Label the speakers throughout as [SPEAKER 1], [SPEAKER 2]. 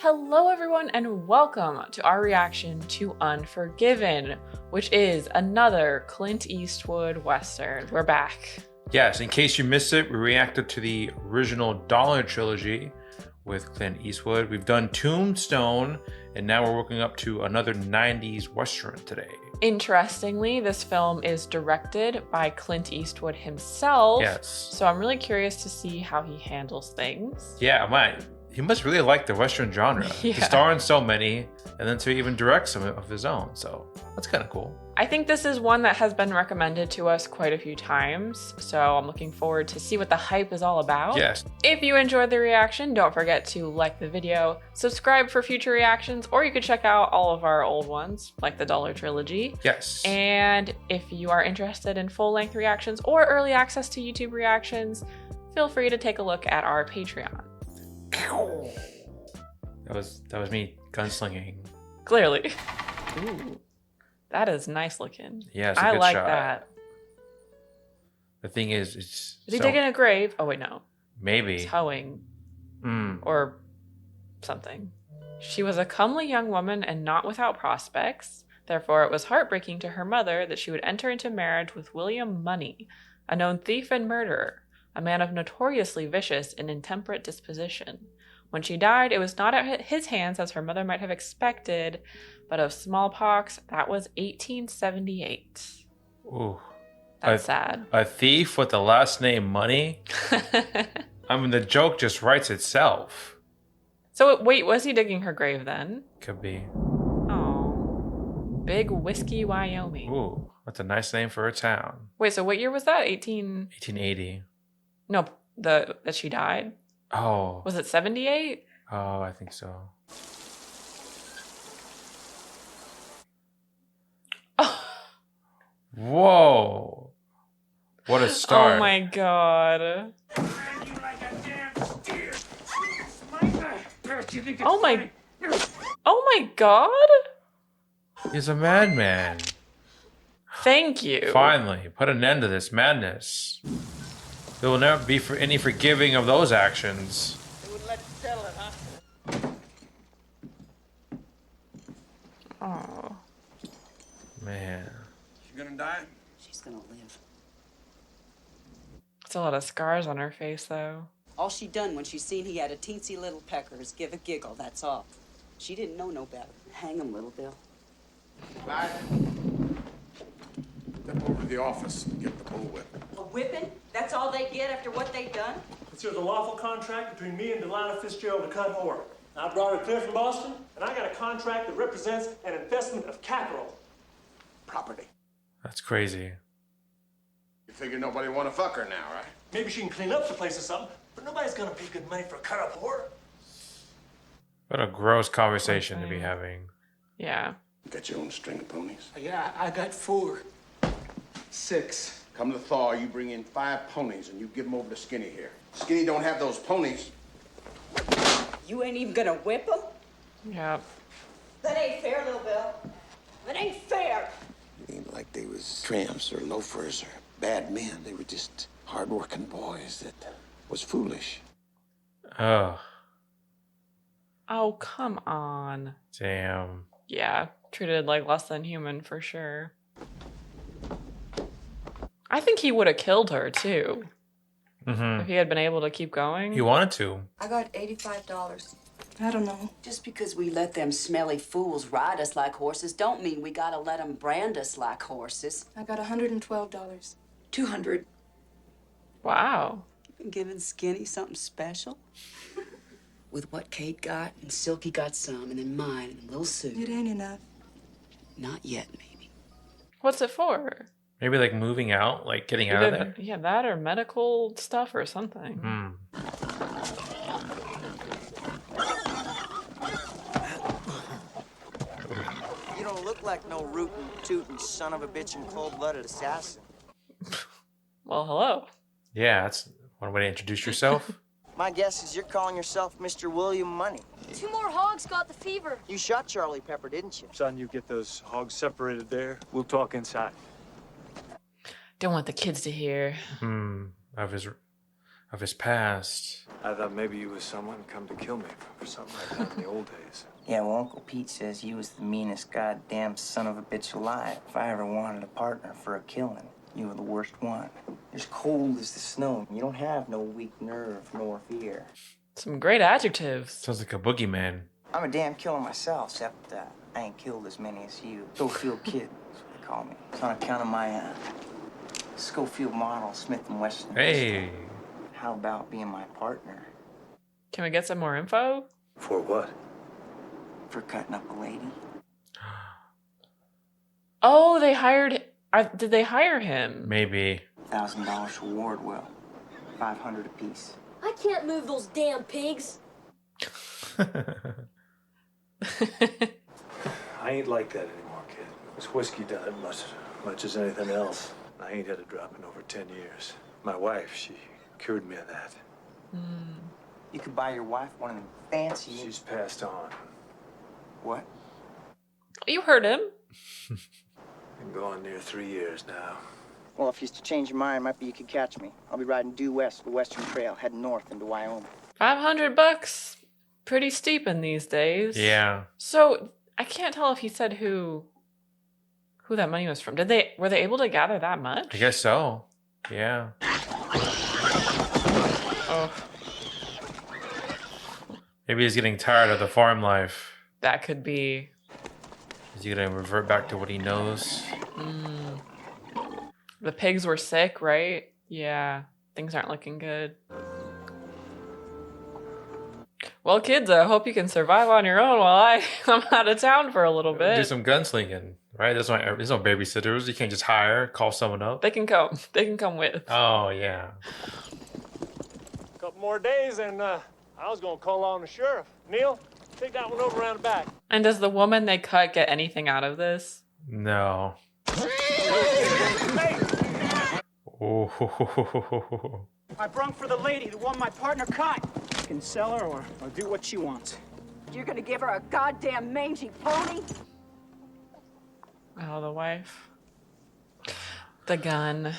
[SPEAKER 1] Hello everyone and welcome to our reaction to Unforgiven, which is another Clint Eastwood Western. We're back.
[SPEAKER 2] Yes, in case you missed it, we reacted to the original Dollar trilogy with Clint Eastwood. We've done Tombstone, and now we're working up to another 90s Western today.
[SPEAKER 1] Interestingly, this film is directed by Clint Eastwood himself.
[SPEAKER 2] Yes.
[SPEAKER 1] So I'm really curious to see how he handles things.
[SPEAKER 2] Yeah, man, he must really like the Western genre.
[SPEAKER 1] Yeah.
[SPEAKER 2] To star in so many, and then to even direct some of his own. So that's kind of cool.
[SPEAKER 1] I think this is one that has been recommended to us quite a few times, so I'm looking forward to see what the hype is all about.
[SPEAKER 2] Yes.
[SPEAKER 1] If you enjoyed the reaction, don't forget to like the video, subscribe for future reactions, or you could check out all of our old ones, like the Dollar Trilogy.
[SPEAKER 2] Yes.
[SPEAKER 1] And if you are interested in full-length reactions or early access to YouTube reactions, feel free to take a look at our Patreon.
[SPEAKER 2] That was me gunslinging.
[SPEAKER 1] Clearly. Ooh. That is nice looking.
[SPEAKER 2] Yeah, it's a
[SPEAKER 1] I
[SPEAKER 2] good
[SPEAKER 1] like
[SPEAKER 2] shot.
[SPEAKER 1] that.
[SPEAKER 2] The thing is
[SPEAKER 1] Is he digging a grave? Oh wait, no.
[SPEAKER 2] Maybe.
[SPEAKER 1] Towing. Or something. She was a comely young woman and not without prospects. Therefore, it was heartbreaking to her mother that she would enter into marriage with William Munny, a known thief and murderer, a man of notoriously vicious and intemperate disposition. When she died, it was not at his hands as her mother might have expected, but of smallpox. That was 1878.
[SPEAKER 2] Ooh.
[SPEAKER 1] That's sad.
[SPEAKER 2] A thief with the last name Money? I mean, the joke just writes itself.
[SPEAKER 1] So wait, was he digging her grave then?
[SPEAKER 2] Could be.
[SPEAKER 1] Oh. Big Whiskey, Wyoming.
[SPEAKER 2] Ooh, that's a nice name for a town.
[SPEAKER 1] Wait, so what year was that?
[SPEAKER 2] 1880.
[SPEAKER 1] No, that she died?
[SPEAKER 2] Oh.
[SPEAKER 1] Was it 78?
[SPEAKER 2] Oh, I think so.
[SPEAKER 1] Oh.
[SPEAKER 2] Whoa. What a start.
[SPEAKER 1] Oh my god. Oh my god?
[SPEAKER 2] He's a madman.
[SPEAKER 1] Thank you.
[SPEAKER 2] Finally, put an end to this madness. There will never be any forgiving of those actions.
[SPEAKER 3] They wouldn't let you settle it, huh?
[SPEAKER 1] Oh.
[SPEAKER 2] Man.
[SPEAKER 3] She gonna die?
[SPEAKER 4] She's gonna live.
[SPEAKER 1] It's a lot of scars on her face, though.
[SPEAKER 4] All she done when she seen he had a teensy little pecker is give a giggle, that's all. She didn't know no better. Hang him, little Bill.
[SPEAKER 3] Bye. Step over to the office and get the bullwhip.
[SPEAKER 4] A whipping? That's all they get after what they done?
[SPEAKER 5] There's a lawful contract between me and Delilah Fitzgerald to cut whore. I brought her clear from Boston, and I got a contract that represents an investment of capital.
[SPEAKER 3] Property.
[SPEAKER 2] That's crazy.
[SPEAKER 3] You figure nobody want to fuck her now, right?
[SPEAKER 5] Maybe she can clean up the place or something, but nobody's gonna pay good money for a cut-up whore.
[SPEAKER 2] What a gross conversation to be having.
[SPEAKER 1] Yeah.
[SPEAKER 3] You got your own string of ponies?
[SPEAKER 6] Yeah, I got 4. 6.
[SPEAKER 3] Come to Thaw, you bring in 5 ponies and you give them over to Skinny here. Skinny don't have those ponies.
[SPEAKER 4] You ain't even gonna whip him?
[SPEAKER 1] Yeah.
[SPEAKER 4] That ain't fair, little Bill. That ain't fair.
[SPEAKER 7] It ain't like they was tramps or loafers or bad men. They were just hard-working boys that was foolish.
[SPEAKER 2] Oh,
[SPEAKER 1] Oh, come on.
[SPEAKER 2] damn.
[SPEAKER 1] Yeah. Treated like less than human for sure. I think he would have killed her, too. If he had been able to keep going.
[SPEAKER 2] He wanted to.
[SPEAKER 8] I got $85. I don't know.
[SPEAKER 4] Just because we let them smelly fools ride us like horses don't mean we gotta let them brand us like horses.
[SPEAKER 8] I got $112. 200.
[SPEAKER 1] Wow.
[SPEAKER 4] You been giving Skinny something special? With what Kate got, and Silky got some, and then mine, and Lil Sue.
[SPEAKER 8] It ain't enough.
[SPEAKER 4] Not yet, maybe.
[SPEAKER 1] What's it for?
[SPEAKER 2] Maybe like moving out, like getting out of there.
[SPEAKER 1] Yeah, that or medical stuff or something.
[SPEAKER 9] You don't look like no rootin', tootin' son of a bitch and cold-blooded assassin.
[SPEAKER 1] Well, hello.
[SPEAKER 2] Yeah, that's one way to introduce yourself.
[SPEAKER 9] My guess is you're calling yourself Mr. William Munny.
[SPEAKER 10] 2 more hogs got the fever.
[SPEAKER 9] You shot Charlie Pepper, didn't you?
[SPEAKER 5] Son, you get those hogs separated there. We'll talk inside.
[SPEAKER 1] Don't want the kids to hear.
[SPEAKER 2] Of of his past.
[SPEAKER 6] I thought maybe you was someone come to kill me for something like that in the old days.
[SPEAKER 9] Yeah, well, Uncle Pete says you was the meanest goddamn son of a bitch alive. If I ever wanted a partner for a killing, you were the worst one. You're as cold as the snow. You don't have no weak nerve nor fear.
[SPEAKER 1] Some great adjectives.
[SPEAKER 2] Sounds like a boogeyman.
[SPEAKER 9] I'm a damn killer myself, except I ain't killed as many as you. Schofield Kid, that's what they call me. It's on account of my Schofield model, Smith & Wesson.
[SPEAKER 2] Hey.
[SPEAKER 9] How about being my partner?
[SPEAKER 1] Can we get some more info?
[SPEAKER 6] For what?
[SPEAKER 9] For cutting up a lady.
[SPEAKER 1] Oh, they hired... did they hire him?
[SPEAKER 2] Maybe.
[SPEAKER 9] $1,000 reward, Will. $500 apiece.
[SPEAKER 10] I can't move those damn pigs.
[SPEAKER 6] I ain't like that anymore, kid. This whiskey done it much as anything else. I ain't had a drop in over 10 years. My wife, she cured me of that.
[SPEAKER 9] You could buy your wife one of them fancy...
[SPEAKER 6] She's passed on.
[SPEAKER 9] What?
[SPEAKER 1] You heard him.
[SPEAKER 6] Been going near 3 years now.
[SPEAKER 9] Well, if you used to change your mind, might be you could catch me. I'll be riding due west, the Western Trail, heading north into Wyoming.
[SPEAKER 1] $500. Pretty steep in these days.
[SPEAKER 2] Yeah.
[SPEAKER 1] So I can't tell if he said who that money was from. Were they able to gather that much?
[SPEAKER 2] I guess so. Yeah.
[SPEAKER 1] Oh,
[SPEAKER 2] Maybe he's getting tired of the farm life.
[SPEAKER 1] that could be.
[SPEAKER 2] Is he gonna revert back to what he knows?
[SPEAKER 1] The pigs were sick, right? Yeah, things aren't looking good. Well, kids, I hope you can survive on your own while I'm out of town for a little bit.
[SPEAKER 2] Do some gunslinging, right? There's no babysitters. You can't just hire, call someone up.
[SPEAKER 1] They can come. They can come with.
[SPEAKER 2] Oh yeah.
[SPEAKER 5] A couple more days and I was gonna call on the sheriff. Neil, take that one over around the back.
[SPEAKER 1] And does the woman they cut get anything out of this?
[SPEAKER 2] No. Oh.
[SPEAKER 11] I brung for the lady, the one my partner cut. You can sell her or do what she wants.
[SPEAKER 4] You're gonna give her a goddamn mangy pony?
[SPEAKER 1] Oh, the wife. The gun.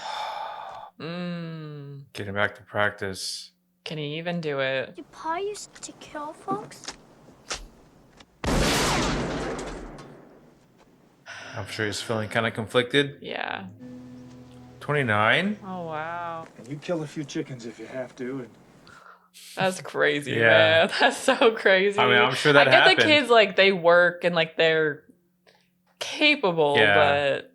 [SPEAKER 2] Getting back to practice.
[SPEAKER 1] Can he even do it?
[SPEAKER 10] Your pa used to kill folks?
[SPEAKER 2] I'm sure he's feeling kind of conflicted.
[SPEAKER 1] Yeah.
[SPEAKER 2] 29?
[SPEAKER 1] Oh, wow.
[SPEAKER 6] And you kill a few chickens if you have to. And
[SPEAKER 1] That's crazy,
[SPEAKER 2] Yeah.
[SPEAKER 1] man. That's so crazy.
[SPEAKER 2] I mean, I'm sure that
[SPEAKER 1] I get
[SPEAKER 2] happened.
[SPEAKER 1] the kids, like, they work and, like, they're capable,
[SPEAKER 2] Yeah.
[SPEAKER 1] but...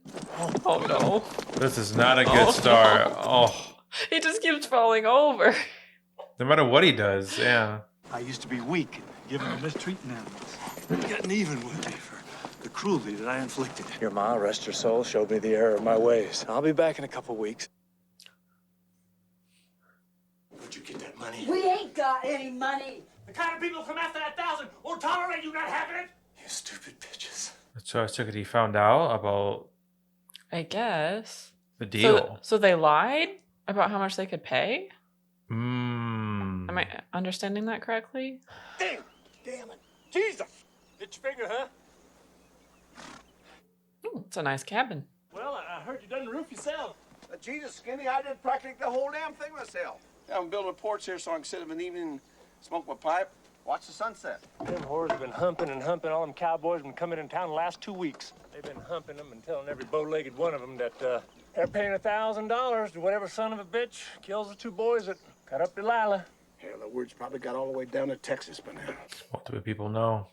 [SPEAKER 1] Oh, no.
[SPEAKER 2] This is not a good start.
[SPEAKER 1] no.
[SPEAKER 2] Oh.
[SPEAKER 1] He just keeps falling over.
[SPEAKER 2] No matter what he does, yeah.
[SPEAKER 6] I used to be weak and given to mistreating animals. Getting even with me for the cruelty that I inflicted. Your ma, rest her soul, showed me the error of my ways. I'll be back in a couple weeks.
[SPEAKER 3] Where'd you get that money?
[SPEAKER 4] We ain't got any money.
[SPEAKER 5] The kind of people come after that 1,000 won't tolerate you not having it.
[SPEAKER 3] You stupid bitches.
[SPEAKER 2] So I took it he found out about
[SPEAKER 1] I guess.
[SPEAKER 2] the deal.
[SPEAKER 1] So they lied about how much they could pay?
[SPEAKER 2] Mmm.
[SPEAKER 1] Am I understanding that correctly?
[SPEAKER 5] Damn it. Jesus. Hit your finger, huh?
[SPEAKER 1] Ooh, it's a nice cabin.
[SPEAKER 5] Well, I heard you done the roof yourself.
[SPEAKER 3] Jesus, Skinny, I did practically the whole damn thing myself. Yeah, I'm building a porch here so I can sit of an evening and smoke my pipe, watch the sunset.
[SPEAKER 5] Them whores have been humping and humping all them cowboys been coming in town the last 2 weeks. They've been humping them and telling every bow-legged one of them that they're paying $1,000 to whatever son of a bitch kills the 2 boys that cut up Delilah.
[SPEAKER 3] Hell, the word's probably got all the way down to Texas by now.
[SPEAKER 2] What do people know?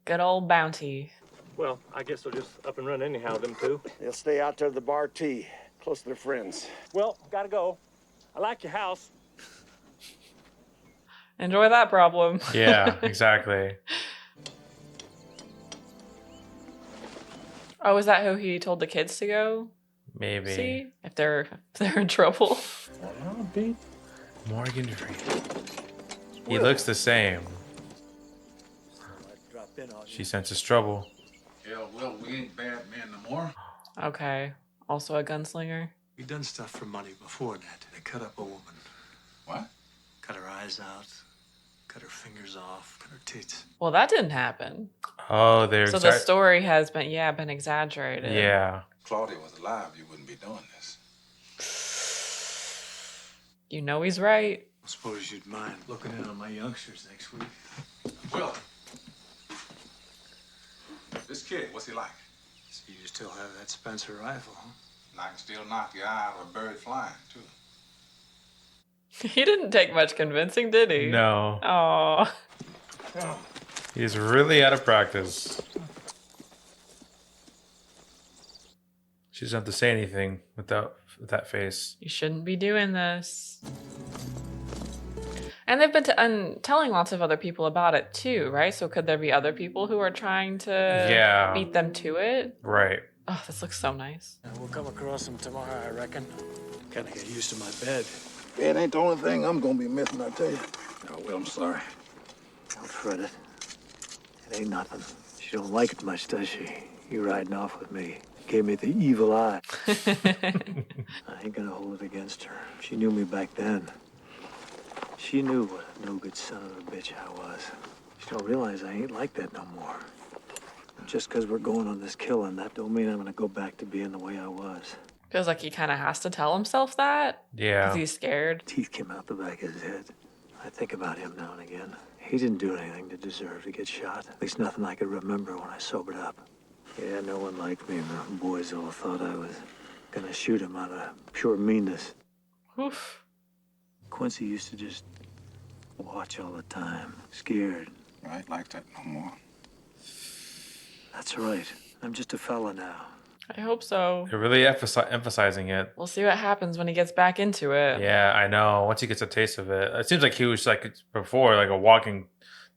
[SPEAKER 1] Good old bounty.
[SPEAKER 5] Well, I guess they'll just up and run anyhow, them 2.
[SPEAKER 3] They'll stay out there at the bar tea, close to their friends.
[SPEAKER 5] Well, gotta go. I like your house.
[SPEAKER 1] Enjoy that problem.
[SPEAKER 2] Yeah, exactly.
[SPEAKER 1] Oh, is that who he told the kids to go
[SPEAKER 2] Maybe.
[SPEAKER 1] see? If they're in trouble.
[SPEAKER 2] Morgan Freeman. He looks the same. She senses trouble.
[SPEAKER 12] Yeah, well, we ain't bad men no more.
[SPEAKER 1] Okay. Also a gunslinger.
[SPEAKER 6] We done stuff for money before that. They cut up a woman.
[SPEAKER 12] What?
[SPEAKER 6] Cut her eyes out. Cut her fingers off. Cut her tits.
[SPEAKER 1] Well, that didn't happen.
[SPEAKER 2] Oh, they're
[SPEAKER 1] So the story has been exaggerated.
[SPEAKER 2] Yeah.
[SPEAKER 12] Claudia was alive, you wouldn't be doing this.
[SPEAKER 1] You know he's right.
[SPEAKER 6] I suppose you'd mind looking in on my youngsters next week.
[SPEAKER 12] Will. This kid, what's he like?
[SPEAKER 6] So you still have that Spencer rifle, huh?
[SPEAKER 12] And I can still knock your eye out of a bird flying, too.
[SPEAKER 1] He didn't take much convincing, did he?
[SPEAKER 2] No.
[SPEAKER 1] Oh.
[SPEAKER 2] He's really out of practice. She doesn't have to say anything with that face.
[SPEAKER 1] You shouldn't be doing this. And they've been telling lots of other people about it too, right? So could there be other people who are trying to beat them to it?
[SPEAKER 2] Right.
[SPEAKER 1] Oh, this looks so nice.
[SPEAKER 6] We'll come across them tomorrow, I reckon. Kind of get used to my bed.
[SPEAKER 7] It ain't the only thing I'm gonna be missing, I tell you. Oh, well, I'm sorry.
[SPEAKER 6] Don't fret it. It ain't nothing. She don't like it much, does she? You riding off with me. Gave me the evil eye. I ain't gonna hold it against her. She knew me back then. She knew what a no-good son of a bitch I was. She don't realize I ain't like that no more. Just because we're going on this killing, that don't mean I'm gonna go back to being the way I was.
[SPEAKER 1] Feels like he kind of has to tell himself that.
[SPEAKER 2] Yeah.
[SPEAKER 1] Because he's scared.
[SPEAKER 6] Teeth came out the back of his head. I think about him now and again. He didn't do anything to deserve to get shot. At least nothing I could remember when I sobered up. Yeah, no one liked me, and the boys all thought I was gonna shoot him out of pure meanness.
[SPEAKER 1] Oof.
[SPEAKER 6] Quincy used to just watch all the time, scared.
[SPEAKER 7] I ain't like that no more.
[SPEAKER 6] That's right. I'm just a fella now.
[SPEAKER 1] I hope so.
[SPEAKER 2] They're really emphasizing it.
[SPEAKER 1] We'll see what happens when he gets back into it.
[SPEAKER 2] Yeah, I know. Once he gets a taste of it. It seems like he was like before, like a walking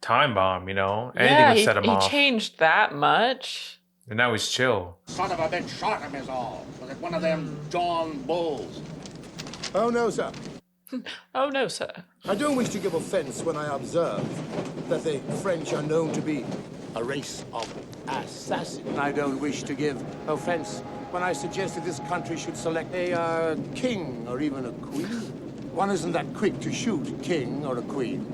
[SPEAKER 2] time bomb, you know? Anything would set him off.
[SPEAKER 1] He changed that much.
[SPEAKER 2] And now he's chill.
[SPEAKER 3] Son of a bitch shot him is all. Was it one of them John Bulls?
[SPEAKER 13] Oh, no, sir.
[SPEAKER 1] Oh, no, sir.
[SPEAKER 13] I don't wish to give offense when I observe that the French are known to be a race of assassins. I don't wish to give offense when I suggest that this country should select a king or even a queen. One isn't that quick to shoot a king or a queen.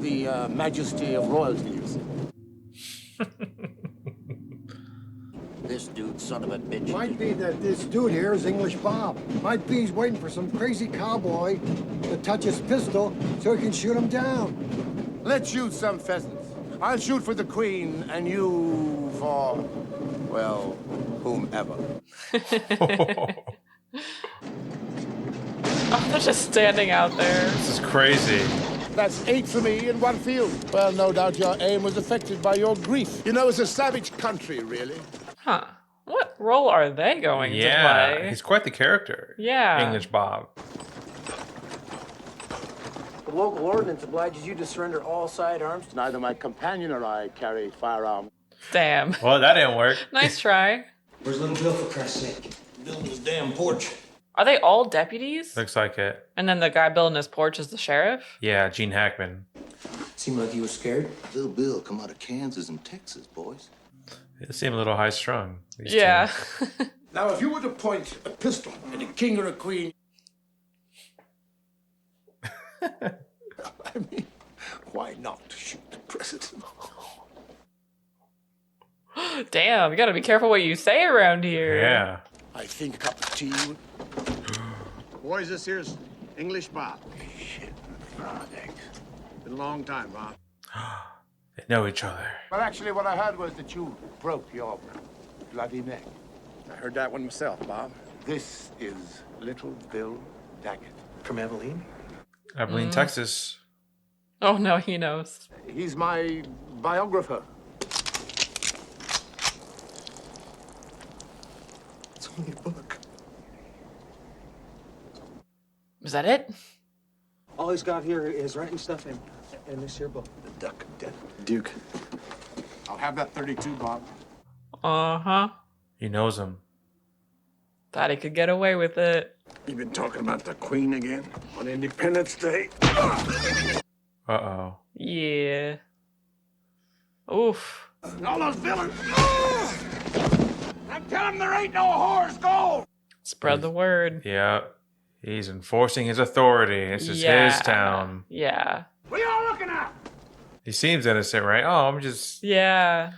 [SPEAKER 13] The majesty of royalty, you see.
[SPEAKER 7] This dude, son of a bitch.
[SPEAKER 14] Might be that this dude here is English Bob. Might be he's waiting for some crazy cowboy to touch his pistol so he can shoot him down.
[SPEAKER 13] Let's shoot some pheasants. I'll shoot for the queen, and you for, well, whomever.
[SPEAKER 1] Oh, they're just standing out there.
[SPEAKER 2] This is crazy.
[SPEAKER 13] That's 8 for me in one field. Well, no doubt your aim was affected by your grief. You know, it's a savage country, really.
[SPEAKER 1] Huh. What role are they going to play?
[SPEAKER 2] He's quite the character.
[SPEAKER 1] Yeah.
[SPEAKER 2] English Bob.
[SPEAKER 11] The local ordinance obliges you to surrender all sidearms.
[SPEAKER 13] Neither my companion or I carry firearms.
[SPEAKER 1] Damn.
[SPEAKER 2] Well, that didn't work.
[SPEAKER 1] Nice try.
[SPEAKER 7] Where's little Bill, for Christ's sake? Building his damn porch.
[SPEAKER 1] Are they all deputies?
[SPEAKER 2] Looks like it.
[SPEAKER 1] And then the guy building his porch is the sheriff?
[SPEAKER 2] Yeah, Gene Hackman.
[SPEAKER 7] Seemed like he was scared. Little Bill come out of Kansas and Texas, boys.
[SPEAKER 2] They seem a little high strung.
[SPEAKER 1] Yeah.
[SPEAKER 13] Now, if you were to point a pistol at a king or a queen, I mean, why not shoot the president?
[SPEAKER 1] Damn, you gotta be careful what you say around here.
[SPEAKER 2] Yeah.
[SPEAKER 13] I think a cup of tea would...
[SPEAKER 3] Boys, this here's English Bob.
[SPEAKER 13] Shit,
[SPEAKER 3] Been a long time, Bob.
[SPEAKER 2] They know each other.
[SPEAKER 13] Well, actually, what I heard was that you broke your bloody neck.
[SPEAKER 3] I heard that one myself, Bob.
[SPEAKER 13] This is Little Bill Daggett.
[SPEAKER 6] From Abilene?
[SPEAKER 2] Abilene, Texas.
[SPEAKER 1] Oh no, he knows.
[SPEAKER 13] He's my biographer.
[SPEAKER 6] It's only a book.
[SPEAKER 1] Is that it?
[SPEAKER 11] All he's got here is writing stuff in this here book.
[SPEAKER 13] The Duck of Death.
[SPEAKER 6] Duke.
[SPEAKER 3] I'll have that 32, Bob.
[SPEAKER 1] Uh-huh.
[SPEAKER 2] He knows him.
[SPEAKER 1] Thought he could get away with it.
[SPEAKER 7] You been talking about the Queen again? On Independence Day?
[SPEAKER 2] Uh-oh.
[SPEAKER 1] Yeah. Oof.
[SPEAKER 3] All those villains! I'm telling them there ain't no whore's gold!
[SPEAKER 1] Spread the word.
[SPEAKER 2] Yeah. He's enforcing his authority. This is his town.
[SPEAKER 1] Yeah.
[SPEAKER 3] What are y'all looking at?
[SPEAKER 2] He seems innocent, right? Oh, I'm just
[SPEAKER 1] Yeah.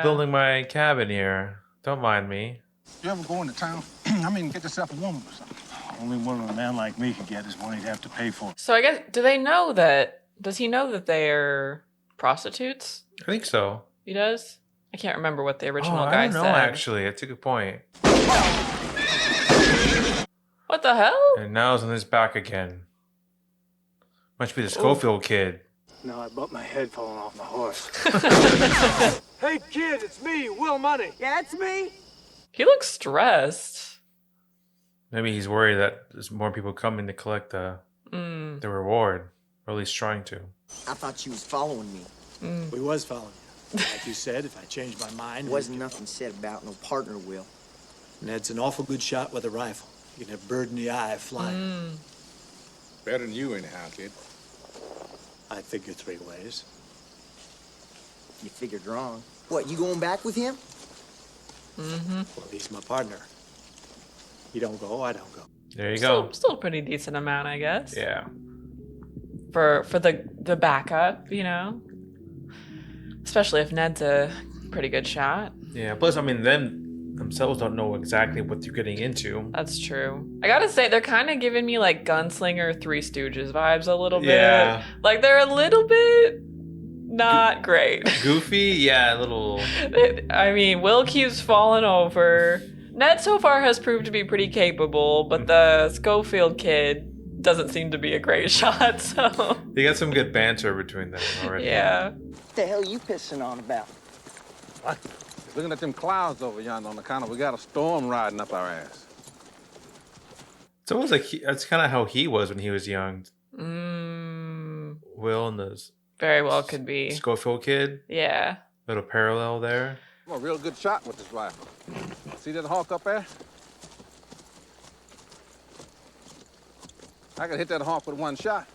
[SPEAKER 2] building my cabin here. Don't mind me.
[SPEAKER 12] You ever go into town? I mean, get yourself a woman or something.
[SPEAKER 5] Only one a man like me could get is one he'd have to pay for.
[SPEAKER 1] So I guess, does he know that they're prostitutes?
[SPEAKER 2] I think so.
[SPEAKER 1] He does? I can't remember what the original
[SPEAKER 2] I
[SPEAKER 1] guy
[SPEAKER 2] don't know,
[SPEAKER 1] said.
[SPEAKER 2] actually. That's a good point.
[SPEAKER 1] What the hell?
[SPEAKER 2] And now he's on his back again. Must be the Schofield kid.
[SPEAKER 5] No, I bumped my head falling off my horse. Hey, kid, it's me, Will Munny.
[SPEAKER 4] Yeah, that's me.
[SPEAKER 1] He looks stressed.
[SPEAKER 2] Maybe he's worried that there's more people coming to collect the reward. Or at least trying to.
[SPEAKER 9] I thought you was following me.
[SPEAKER 5] We was following you. Like you said, if I changed my mind...
[SPEAKER 9] Wasn't nothing said about no partner, Will.
[SPEAKER 5] Ned's an awful good shot with a rifle. You can have bird in the eye flying.
[SPEAKER 12] Better than you anyhow, kid.
[SPEAKER 5] I figure 3 ways.
[SPEAKER 9] You figured wrong. What, you going back with him?
[SPEAKER 5] Well, he's my partner. He don't go, I don't go.
[SPEAKER 2] There you go.
[SPEAKER 1] Still a pretty decent amount, I guess.
[SPEAKER 2] Yeah.
[SPEAKER 1] For the backup, you know? Especially if Ned's a pretty good shot.
[SPEAKER 2] Yeah, plus, I mean, them themselves don't know exactly what they're getting into.
[SPEAKER 1] That's true. I gotta say, they're kind of giving me like Gunslinger, Three Stooges vibes a little bit.
[SPEAKER 2] Yeah.
[SPEAKER 1] Like, they're a little bit not great.
[SPEAKER 2] Goofy? Yeah, a little.
[SPEAKER 1] I mean, Will keeps falling over. Ned so far has proved to be pretty capable, but the Schofield kid doesn't seem to be a great shot, so...
[SPEAKER 2] They got some good banter between them already.
[SPEAKER 1] Yeah.
[SPEAKER 9] What the hell are you pissing on about?
[SPEAKER 12] What? Looking at them clouds over yonder on the counter, we got a storm riding up our ass.
[SPEAKER 2] It's almost like that's kind of how he was when he was young. Will and the
[SPEAKER 1] Very well could be.
[SPEAKER 2] Schofield kid.
[SPEAKER 1] Yeah.
[SPEAKER 2] Little parallel there.
[SPEAKER 12] I'm a real good shot with this rifle. See that hawk up there? I could hit that hawk with one shot.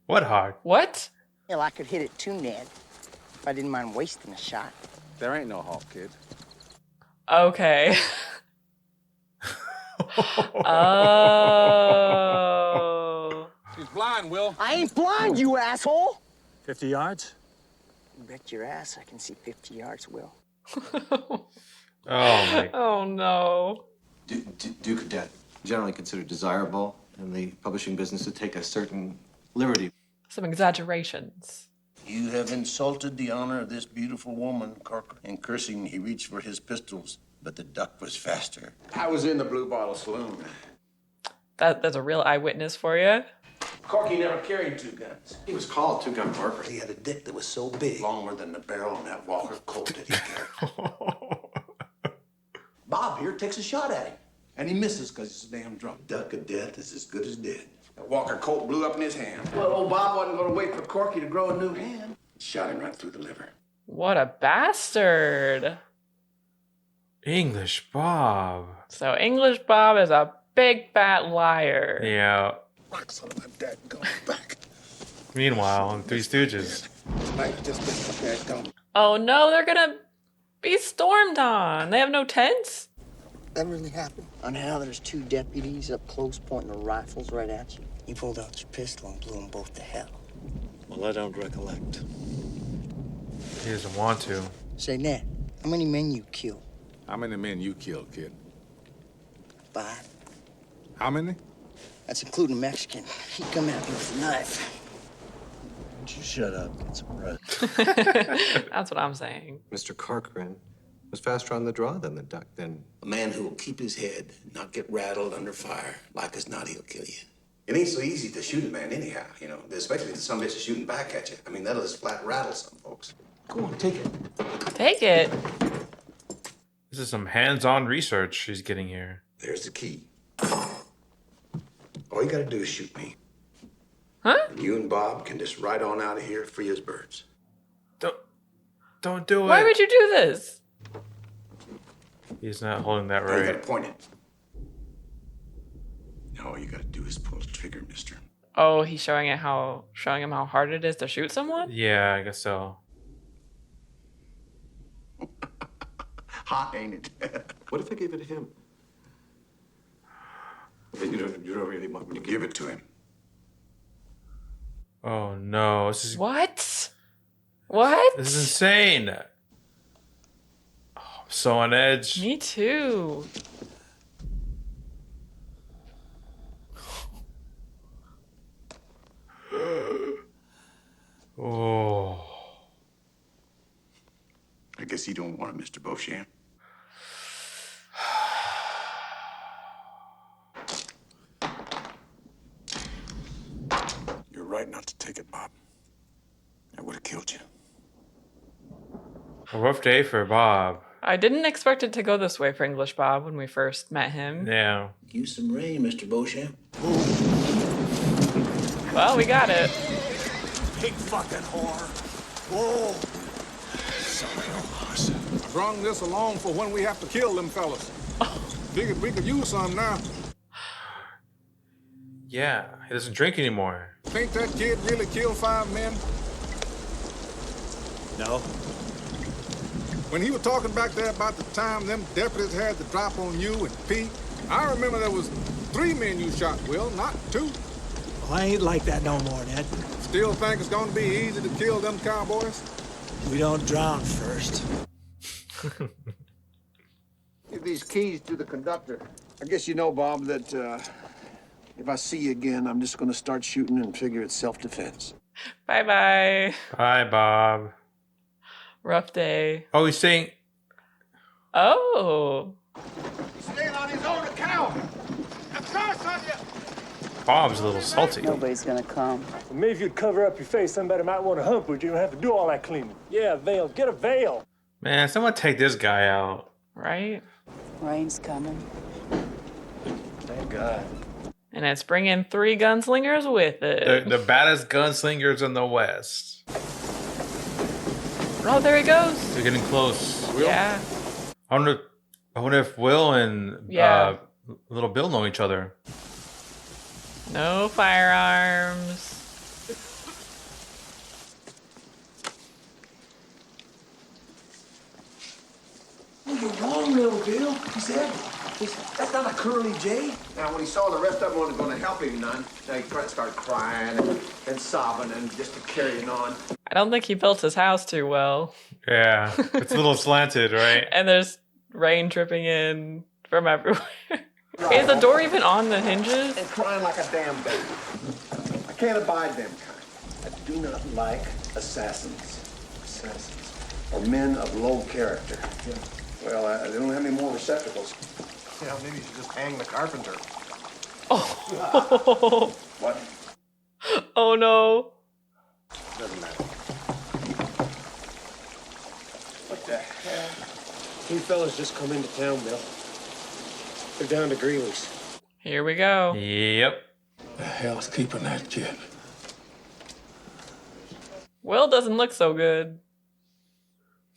[SPEAKER 2] What hawk?
[SPEAKER 1] What?
[SPEAKER 9] Hell, I could hit it too, Ned. If I didn't mind wasting a shot.
[SPEAKER 12] There ain't no hawk, kid.
[SPEAKER 1] Okay. Oh.
[SPEAKER 12] She's blind, Will.
[SPEAKER 9] I ain't blind, you asshole!
[SPEAKER 5] 50 yards?
[SPEAKER 9] Bet your ass I can see 50 yards, Will.
[SPEAKER 2] Oh, my.
[SPEAKER 1] Oh, no.
[SPEAKER 15] Duke of Death, generally considered desirable in the publishing business to take a certain liberty.
[SPEAKER 1] Some exaggerations.
[SPEAKER 7] You have insulted the honor of this beautiful woman, Corker. In cursing, he reached for his pistols, but the duck was faster.
[SPEAKER 3] I was in the Blue Bottle Saloon.
[SPEAKER 1] That's a real eyewitness for you.
[SPEAKER 3] Corky never carried 2 guns.
[SPEAKER 7] He was called Two-Gun Corker. He had a dick that was so big, longer than the barrel on that Walker Colt that he carried. Bob here takes a shot at him, and he misses because he's so damn drunk. Duck of Death is as good as dead.
[SPEAKER 3] That Walker Colt blew up in his hand. Well, old Bob wasn't going to wait for Corky to grow a new hand. Shot him right through the liver.
[SPEAKER 1] What a bastard.
[SPEAKER 2] English Bob.
[SPEAKER 1] So English Bob is a big fat liar.
[SPEAKER 2] Yeah.
[SPEAKER 7] Rock son of a dadgum back.
[SPEAKER 2] Meanwhile, on Three Stooges.
[SPEAKER 7] Like just a dadgum.
[SPEAKER 1] Oh no, they're gonna be stormed on. They have no tents?
[SPEAKER 9] That really happened? On how there's 2 deputies up close pointing their rifles right at you. You pulled out your pistol and blew them both to hell.
[SPEAKER 5] Well, I don't recollect.
[SPEAKER 2] He doesn't want to.
[SPEAKER 9] Say, Ned, how many men you killed?
[SPEAKER 12] How many men you killed, kid?
[SPEAKER 9] 5.
[SPEAKER 12] How many?
[SPEAKER 9] That's including a Mexican. He come at me with a knife.
[SPEAKER 6] Why don't you shut up? Get some rest.
[SPEAKER 1] That's what I'm saying.
[SPEAKER 15] Mr. Corcoran was faster on the draw than the duck. Then
[SPEAKER 7] A man who will keep his head, not get rattled under fire. Like as not, he'll kill you. It ain't so easy to shoot a man anyhow, you know, especially if some bitch is shooting back at you. I mean, that'll just flat rattle some folks. Go on, take it.
[SPEAKER 1] Take it.
[SPEAKER 2] This is some hands-on research she's getting here.
[SPEAKER 7] There's the key. All you gotta do is shoot me.
[SPEAKER 1] Huh?
[SPEAKER 7] And you and Bob can just ride on out of here free as birds.
[SPEAKER 2] Don't do it.
[SPEAKER 1] Why would you do this?
[SPEAKER 2] He's not holding that
[SPEAKER 7] Now you gotta
[SPEAKER 2] right.
[SPEAKER 7] point it. Now all you gotta do is pull the trigger, mister.
[SPEAKER 1] Oh, he's showing him how hard it is to shoot someone?
[SPEAKER 2] Yeah, I guess so.
[SPEAKER 7] Hot, ain't it?
[SPEAKER 15] what if I gave it to him? You don't really want me
[SPEAKER 7] You
[SPEAKER 15] to
[SPEAKER 7] give it to him.
[SPEAKER 2] Oh no, this is
[SPEAKER 1] What? What?
[SPEAKER 2] this is insane. Oh, I'm so on edge.
[SPEAKER 1] Me too.
[SPEAKER 2] Oh.
[SPEAKER 7] I guess you don't want it, Mr. Beauchamp. You're right not to take it, Bob. I would have killed you.
[SPEAKER 2] A rough day for Bob.
[SPEAKER 1] I didn't expect it to go this way for English Bob when we first met him.
[SPEAKER 2] Yeah.
[SPEAKER 7] Use some rain, Mr. Beauchamp.
[SPEAKER 1] Well, we got it.
[SPEAKER 13] Big fucking whore. Whoa.
[SPEAKER 12] I brung this along for when we have to kill them fellas. Figured we could use some now.
[SPEAKER 2] Yeah, he doesn't drink anymore.
[SPEAKER 12] Think that kid really killed 5 men?
[SPEAKER 13] No.
[SPEAKER 12] When he was talking back there about the time them deputies had the drop on you and Pete, I remember there was 3 men you shot, Will, not 2.
[SPEAKER 11] Well, I ain't like that no more, Ned.
[SPEAKER 12] Still think it's gonna be easy to kill them cowboys?
[SPEAKER 11] We don't drown first.
[SPEAKER 3] Give these keys to the conductor. I guess you know, Bob, that if I see you again, I'm just going to start shooting and figure it's self-defense.
[SPEAKER 1] Bye-bye.
[SPEAKER 2] Bye, Bob.
[SPEAKER 1] Rough day.
[SPEAKER 2] Oh, he's saying...
[SPEAKER 1] Oh.
[SPEAKER 3] He's staying on his own account. Of course, on you.
[SPEAKER 2] Bob's a little salty.
[SPEAKER 4] Nobody's gonna come.
[SPEAKER 5] Well, maybe if you'd cover up your face, somebody might want to hump with you. You don't have to do all that cleaning. Yeah, veil. Get a veil.
[SPEAKER 2] Man, someone take this guy out.
[SPEAKER 1] Right?
[SPEAKER 4] Rain's coming.
[SPEAKER 5] Thank God.
[SPEAKER 1] And it's bringing 3 gunslingers with it.
[SPEAKER 2] The baddest gunslingers in the West.
[SPEAKER 1] Oh, there he goes.
[SPEAKER 2] They're getting close.
[SPEAKER 1] Yeah.
[SPEAKER 2] I wonder if Will and Little Bill know each other.
[SPEAKER 1] No firearms.
[SPEAKER 3] Oh, you're wrong, Little Bill. He said, that's not a curly J. Now, when he saw the rest of them wasn't going to help him none, now he started crying and sobbing and just carrying on.
[SPEAKER 1] I don't think he built his house too well.
[SPEAKER 2] Yeah, it's a little slanted, right?
[SPEAKER 1] And there's rain dripping in from everywhere. Is the door even on the hinges?
[SPEAKER 3] And crying like a damn baby. I can't abide them kind. I do not like assassins. Or men of low character. Yeah. Well, they don't have any more receptacles. Yeah, maybe you should just hang the carpenter.
[SPEAKER 1] Oh.
[SPEAKER 3] What?
[SPEAKER 1] Oh, no.
[SPEAKER 3] Doesn't matter. What the hell?
[SPEAKER 11] 2 fellas just come into town, Bill. They're down to Greeley's.
[SPEAKER 1] Here we go.
[SPEAKER 2] Yep.
[SPEAKER 3] The hell's keeping that kid?
[SPEAKER 1] Will doesn't look so good.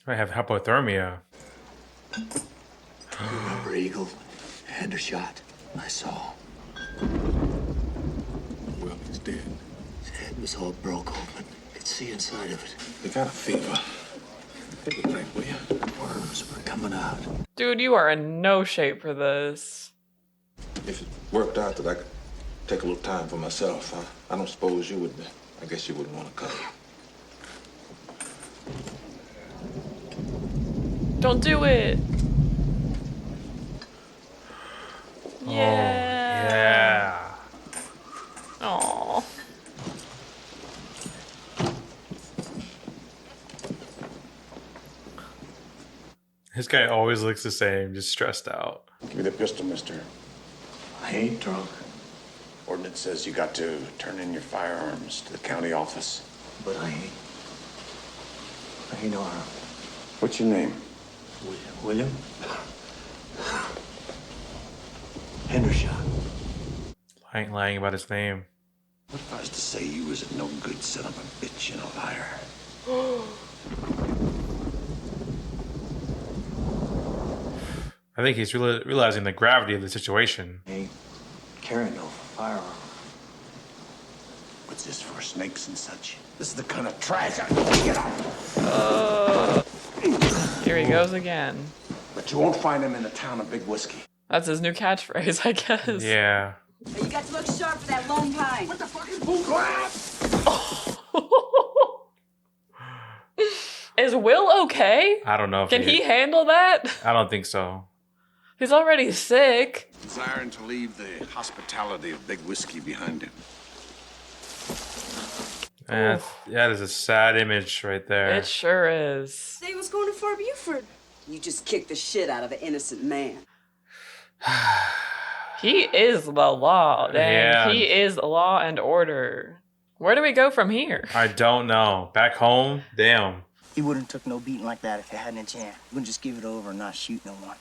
[SPEAKER 2] I have hypothermia.
[SPEAKER 6] Remember Eagle? Hendershot. I saw.
[SPEAKER 3] Well, he's dead.
[SPEAKER 6] His head was all broke open. Could see inside of it.
[SPEAKER 3] He got a fever. Take a drink, will you?
[SPEAKER 6] Worms were coming out.
[SPEAKER 1] Dude, you are in no shape for this.
[SPEAKER 16] If it worked out that I could take a little time for myself, I don't suppose you would. I guess you wouldn't want to come.
[SPEAKER 1] Don't do it.
[SPEAKER 2] Yeah. Yeah.
[SPEAKER 1] Aww.
[SPEAKER 2] This guy always looks the same, just stressed out.
[SPEAKER 3] Give me the pistol, mister.
[SPEAKER 6] I ain't drunk.
[SPEAKER 3] Ordinance says you got to turn in your firearms to the county office.
[SPEAKER 6] But I ain't no harm.
[SPEAKER 3] What's your name?
[SPEAKER 6] William? Hendershot.
[SPEAKER 2] I ain't lying about his name.
[SPEAKER 3] What if I was to say you was a no good son of a bitch and a liar?
[SPEAKER 2] I think he's realizing the gravity of the situation.
[SPEAKER 6] Ain't carrying no firearm.
[SPEAKER 3] What's this for, snakes and such? This is the kind of trash I get out.
[SPEAKER 1] Here he goes again.
[SPEAKER 3] But you won't find him in the town of Big Whiskey.
[SPEAKER 1] That's his new catchphrase, I guess.
[SPEAKER 2] Yeah.
[SPEAKER 4] Hey, you got to look sharp for that long pine.
[SPEAKER 3] What the fuck is bull crap?
[SPEAKER 1] Is Will okay?
[SPEAKER 2] I don't know if
[SPEAKER 1] Can he handle that?
[SPEAKER 2] I don't think so.
[SPEAKER 1] He's already sick.
[SPEAKER 3] Desiring to leave the hospitality of Big Whiskey behind him.
[SPEAKER 2] That is a sad image right there.
[SPEAKER 1] It sure is.
[SPEAKER 8] They was going to Fort Buford.
[SPEAKER 4] You just kicked the shit out of an innocent man.
[SPEAKER 1] He is the law, dang.
[SPEAKER 2] Yeah.
[SPEAKER 1] He is law and order. Where do we go from here?
[SPEAKER 2] I don't know. Back home? Damn.
[SPEAKER 9] He wouldn't took no beating like that if he hadn't a chance. He wouldn't just give it over and not shoot no one.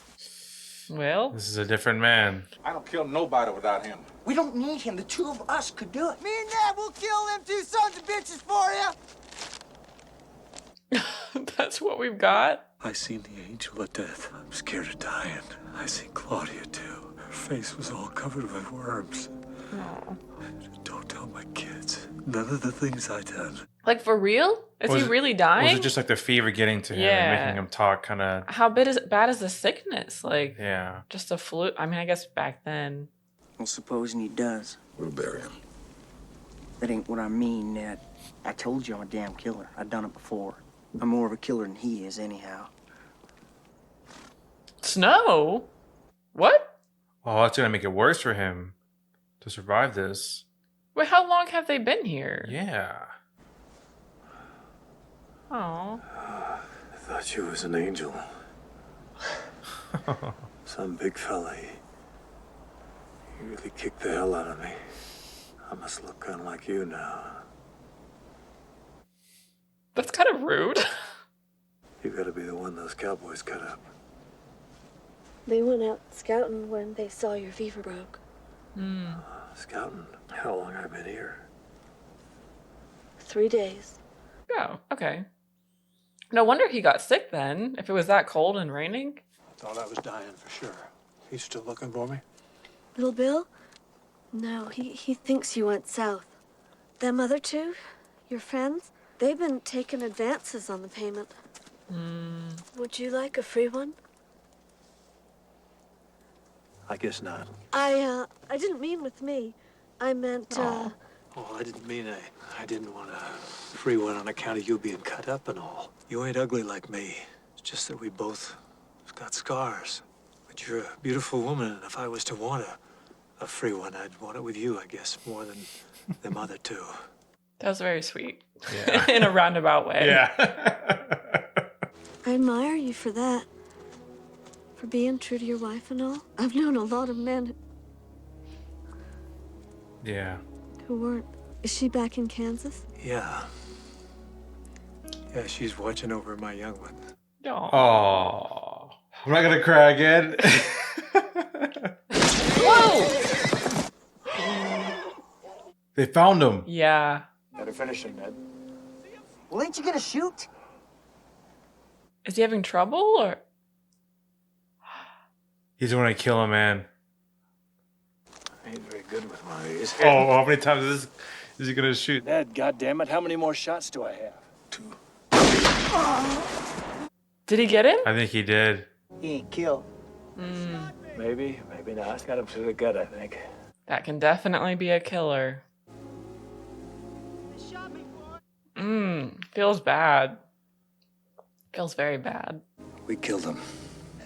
[SPEAKER 1] Well,
[SPEAKER 2] This is a different man.
[SPEAKER 16] I don't kill nobody without him.
[SPEAKER 9] We don't need him. The two of us could do it.
[SPEAKER 11] Me and Dad will kill them two sons of bitches for you.
[SPEAKER 1] that's what we've got.
[SPEAKER 6] I seen the angel of death. I'm scared of dying. I seen Claudia too. Her face was all covered with worms.
[SPEAKER 1] Aw.
[SPEAKER 6] Don't tell my kids. None of the things I done.
[SPEAKER 1] Like, for real? Is he really
[SPEAKER 2] Was
[SPEAKER 1] dying?
[SPEAKER 2] it just like the fever getting to him
[SPEAKER 1] Yeah.
[SPEAKER 2] and making him talk kind of...
[SPEAKER 1] How bad is the sickness? Like,
[SPEAKER 2] Yeah.
[SPEAKER 1] just a flu? I mean, I guess back then.
[SPEAKER 9] Well, supposing he does.
[SPEAKER 16] We'll bury him.
[SPEAKER 9] That ain't what I mean, Ned. I told you I'm a damn killer. I've done it before. I'm more of a killer than he is, anyhow.
[SPEAKER 1] Snow? What?
[SPEAKER 2] Oh, that's going to make it worse for him to survive this.
[SPEAKER 1] Wait, how long have they been here?
[SPEAKER 2] Yeah.
[SPEAKER 1] Oh.
[SPEAKER 6] I thought you was an angel. Some big fella. You really kicked the hell out of me. I must look kind of like you now.
[SPEAKER 1] That's kind of rude.
[SPEAKER 6] You gotta be the one those cowboys cut up.
[SPEAKER 10] They went out scouting when they saw your fever broke.
[SPEAKER 6] Scouting? How long I been here?
[SPEAKER 10] 3 days.
[SPEAKER 1] Oh, okay. No wonder he got sick then, if it was that cold and raining.
[SPEAKER 6] Thought I was dying for sure. He's still looking for me?
[SPEAKER 10] Little Bill? No, he thinks you went south. Them other two, your friends, they've been taking advances on the payment. Would you like a free one?
[SPEAKER 6] I guess not.
[SPEAKER 10] I didn't mean with me. I meant,
[SPEAKER 6] Oh, I didn't mean I didn't want a free one on account of you being cut up and all. You ain't ugly like me. It's just that we both got scars. But you're a beautiful woman, and if I was to want a free one, I'd want it with you, I guess, more than them other two.
[SPEAKER 1] That was very sweet.
[SPEAKER 2] Yeah.
[SPEAKER 1] In a roundabout way.
[SPEAKER 2] Yeah.
[SPEAKER 10] I admire you for that. For being true to your wife and all. I've known a lot of men
[SPEAKER 2] Yeah.
[SPEAKER 10] who weren't. Is she back in Kansas?
[SPEAKER 6] Yeah. Yeah, she's watching over my young one.
[SPEAKER 2] Oh. I'm not going to cry again.
[SPEAKER 1] Whoa!
[SPEAKER 2] They found him.
[SPEAKER 1] Yeah.
[SPEAKER 6] Gotta finish him, Ned.
[SPEAKER 9] Well, ain't you gonna shoot?
[SPEAKER 1] Is he having trouble or?
[SPEAKER 2] He's going to kill him, man.
[SPEAKER 6] I ain't very good with my
[SPEAKER 2] Oh, how many times is he going to shoot?
[SPEAKER 5] Ned, goddammit, how many more shots do I have?
[SPEAKER 6] 2.
[SPEAKER 1] Did he get him?
[SPEAKER 2] I think he did.
[SPEAKER 9] He ain't killed.
[SPEAKER 6] Maybe, maybe not. Got him through the gut, I think.
[SPEAKER 1] That can definitely be a killer. Feels bad. Feels very bad.
[SPEAKER 6] We killed him.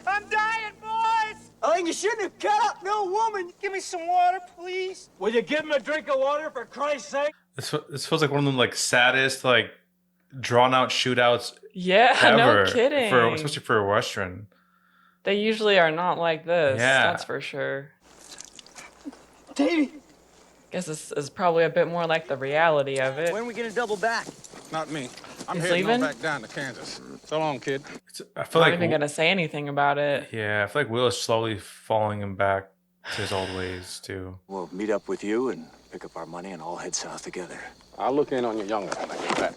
[SPEAKER 11] I'm dying, boys!
[SPEAKER 9] Oh, and you shouldn't have cut up no woman.
[SPEAKER 11] Give me some water, please.
[SPEAKER 5] Will you give him a drink of water, for Christ's sake?
[SPEAKER 2] This feels like one of them like saddest, like drawn out shootouts
[SPEAKER 1] Yeah,
[SPEAKER 2] ever.
[SPEAKER 1] no kidding.
[SPEAKER 2] Especially for a Western.
[SPEAKER 1] They usually are not like this.
[SPEAKER 2] Yeah.
[SPEAKER 1] That's for sure.
[SPEAKER 9] Davey!
[SPEAKER 1] Guess this is probably a bit more like the reality of it.
[SPEAKER 9] When are we gonna double back?
[SPEAKER 12] Not me. I'm
[SPEAKER 1] He's
[SPEAKER 12] heading
[SPEAKER 1] leaving?
[SPEAKER 12] on back down to Kansas. So long, kid.
[SPEAKER 2] I feel
[SPEAKER 1] Not
[SPEAKER 2] like
[SPEAKER 1] even gonna say anything about it.
[SPEAKER 2] Yeah, I feel like Will is slowly falling him back to his old ways too.
[SPEAKER 6] We'll meet up with you and pick up our money and all head south together.
[SPEAKER 12] I'll look in on your younger when I get back.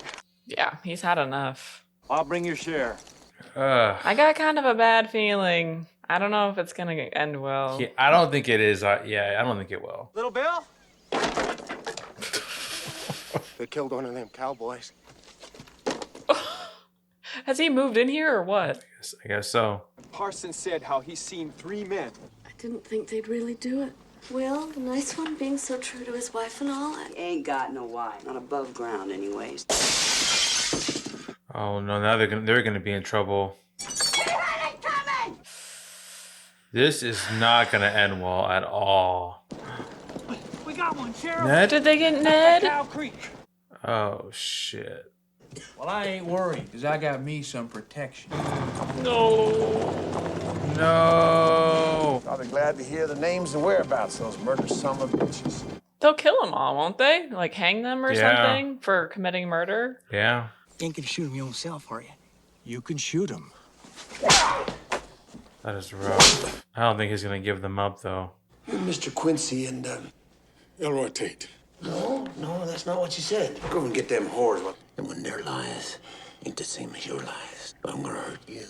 [SPEAKER 1] Yeah, he's had enough.
[SPEAKER 5] I'll bring your share.
[SPEAKER 1] I got kind of a bad feeling. I don't know if it's gonna end well.
[SPEAKER 2] Yeah, I don't think it is. I don't think it will.
[SPEAKER 11] Little Bill?
[SPEAKER 3] They killed one of them cowboys.
[SPEAKER 1] Has he moved in here or what?
[SPEAKER 2] I guess so.
[SPEAKER 11] Parson said how he's seen 3 men.
[SPEAKER 10] I didn't think they'd really do it. Will, the nice one, being so true to his wife and all.
[SPEAKER 4] He ain't got no why. Not above ground, anyways.
[SPEAKER 2] Oh no! Now they're gonna be in trouble. This is not gonna end well at all.
[SPEAKER 11] We got one, Sheriff.
[SPEAKER 2] Ned?
[SPEAKER 1] Did they get Ned?
[SPEAKER 11] Cow Creek.
[SPEAKER 2] Oh, shit.
[SPEAKER 17] Well, I ain't worried, because I got me some protection.
[SPEAKER 2] No.
[SPEAKER 3] I'll be glad to hear the names and whereabouts of those murder son of bitches.
[SPEAKER 1] They'll kill them all, won't they? Like hang them or
[SPEAKER 2] Yeah.
[SPEAKER 1] something for committing murder?
[SPEAKER 2] Yeah.
[SPEAKER 11] You ain't gonna shoot him yourself, are you? You can shoot him.
[SPEAKER 2] That is rough. I don't think he's going to give them up, though.
[SPEAKER 3] You're Mr. Quincy and,
[SPEAKER 12] Elroy Tate.
[SPEAKER 7] No, that's not what you said. Go over and get them whores. And when their lies ain't the same as your lies, I'm gonna hurt you.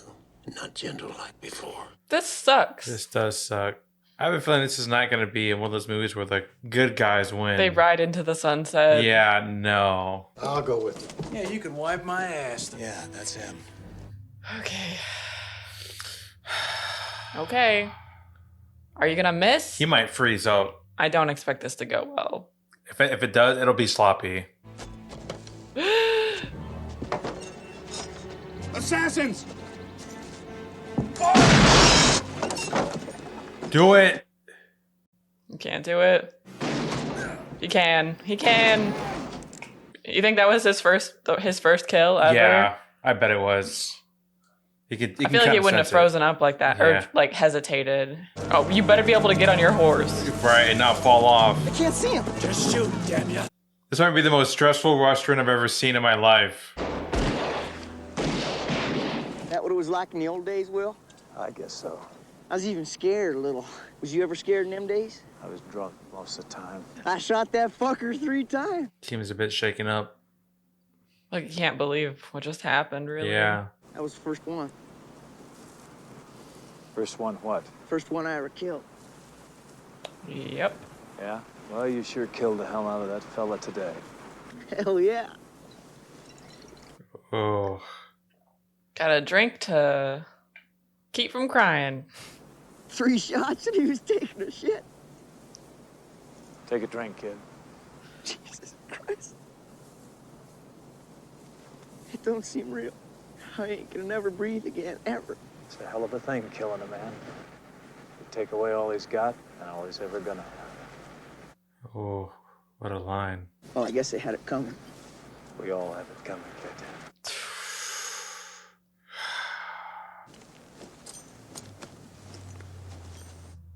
[SPEAKER 7] Not gentle like before.
[SPEAKER 1] This sucks.
[SPEAKER 2] This does suck. I have a feeling this is not going to be in one of those movies where the good guys win.
[SPEAKER 1] They ride into the sunset.
[SPEAKER 2] Yeah, no.
[SPEAKER 14] I'll go with you.
[SPEAKER 17] Yeah, you can wipe my ass.
[SPEAKER 11] Yeah, that's him.
[SPEAKER 1] Okay. Okay. Are you gonna miss?
[SPEAKER 2] He might freeze out.
[SPEAKER 1] I don't expect this to go well.
[SPEAKER 2] If it does, it'll be sloppy.
[SPEAKER 12] Assassins!
[SPEAKER 2] Do it.
[SPEAKER 1] You can't do it. He can. He can. You think that was his first kill ever?
[SPEAKER 2] Yeah, I bet it was. I
[SPEAKER 1] feel like he wouldn't have frozen up like that or like hesitated. Oh, you better be able to get on your horse.
[SPEAKER 2] Right, and not fall off.
[SPEAKER 11] I can't see him. Just shoot, damn ya.
[SPEAKER 2] This might be the most stressful restaurant I've ever seen in my life.
[SPEAKER 18] That what it was like in the old days, Will?
[SPEAKER 6] I guess so.
[SPEAKER 18] I was even scared a little. Was you ever scared in them days?
[SPEAKER 6] I was drunk most of the time.
[SPEAKER 18] I shot that fucker 3 times.
[SPEAKER 2] Team is a bit shaken up.
[SPEAKER 1] Like, you can't believe what just happened, really.
[SPEAKER 2] Yeah.
[SPEAKER 18] That was the first one.
[SPEAKER 6] First one what?
[SPEAKER 18] First one I ever killed.
[SPEAKER 1] Yep.
[SPEAKER 6] Yeah? Well, you sure killed the hell out of that fella today.
[SPEAKER 18] Hell yeah.
[SPEAKER 2] Oh.
[SPEAKER 1] Got a drink to keep from crying.
[SPEAKER 18] 3 shots and he was taking a shit.
[SPEAKER 6] Take a drink, kid.
[SPEAKER 18] Jesus Christ. It don't seem real. I ain't gonna never breathe again, ever.
[SPEAKER 6] It's a hell of a thing, killing a man. You take away all he's got and all he's ever gonna have.
[SPEAKER 2] Oh, what a line.
[SPEAKER 18] Well, I guess they had it coming.
[SPEAKER 6] We all have it coming, kid.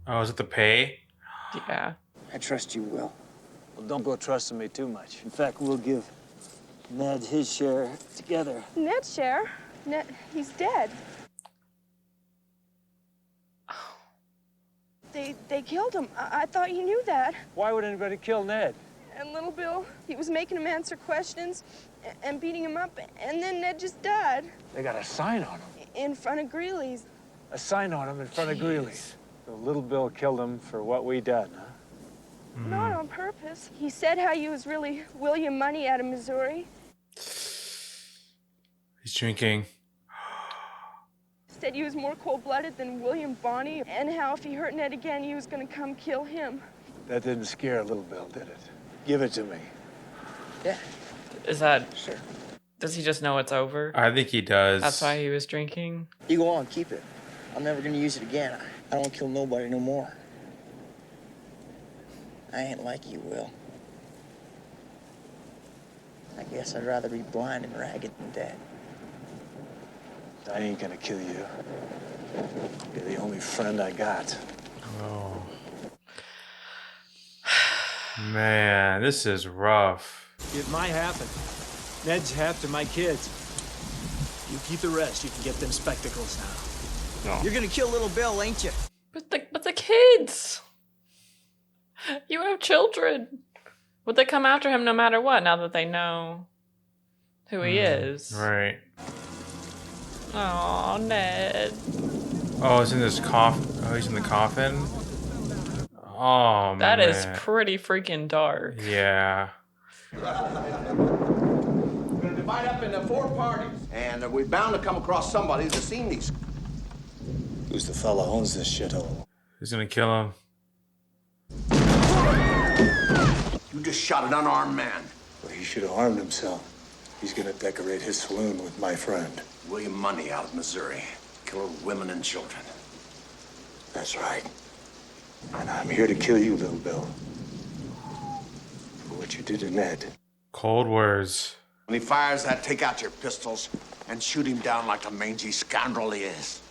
[SPEAKER 2] Oh, is it the pay?
[SPEAKER 1] Yeah.
[SPEAKER 18] I trust you, Will.
[SPEAKER 6] Well, don't go trusting me too much. In fact, we'll give Ned his share together.
[SPEAKER 8] Ned's share? Ned, he's dead. They killed him. I thought you knew that.
[SPEAKER 5] Why would anybody kill Ned?
[SPEAKER 8] And little Bill, he was making him answer questions and beating him up, and then Ned just died.
[SPEAKER 5] They got a sign on him.
[SPEAKER 8] In front of Greeley's.
[SPEAKER 5] A sign on him in front of Greeley's. So little Bill killed him for what we done, huh?
[SPEAKER 8] Not on purpose. He said how you was really William Munny out of Missouri.
[SPEAKER 2] He's drinking.
[SPEAKER 8] Said you was more cold-blooded than William Bonney, and how if he hurt Ned again, you was gonna come kill him.
[SPEAKER 5] That didn't scare little Bill, did it? Give it to me.
[SPEAKER 18] Yeah.
[SPEAKER 1] Is that...
[SPEAKER 18] Sure.
[SPEAKER 1] Does he just know it's over?
[SPEAKER 2] I think he does.
[SPEAKER 1] That's why he was drinking?
[SPEAKER 18] You go on, keep it. I'm never gonna use it again. I don't kill nobody no more. I ain't like you, Will. I guess I'd rather be blind and ragged than dead.
[SPEAKER 6] I ain't gonna kill you. You're the only friend I got.
[SPEAKER 2] Oh. Man, this is rough.
[SPEAKER 11] It might happen. Ned's half to my kids. You keep the rest. You can get them spectacles now.
[SPEAKER 2] No.
[SPEAKER 18] You're gonna kill little Bill, ain't you?
[SPEAKER 1] But the kids! You have children. Would they come after him no matter what, now that they know who he is?
[SPEAKER 2] Right.
[SPEAKER 1] Oh, Ned.
[SPEAKER 2] Oh, he's in this coffin. Oh, he's in the coffin? Oh, man.
[SPEAKER 1] That is pretty freaking dark.
[SPEAKER 2] Yeah.
[SPEAKER 3] We're gonna divide up into 4 parties, and we're bound to come across somebody who's seen these.
[SPEAKER 6] Who's the fella who owns this shithole?
[SPEAKER 2] Who's gonna kill him?
[SPEAKER 3] You just shot an unarmed man.
[SPEAKER 6] Well, he should have armed himself. He's gonna decorate his saloon with my friend.
[SPEAKER 7] William Munny out of Missouri. Killer of women and children.
[SPEAKER 6] That's right. And I'm here to kill you, little Bill. For what you did to Ned.
[SPEAKER 2] Cold words.
[SPEAKER 3] When he fires that, take out your pistols and shoot him down like the mangy scoundrel he is.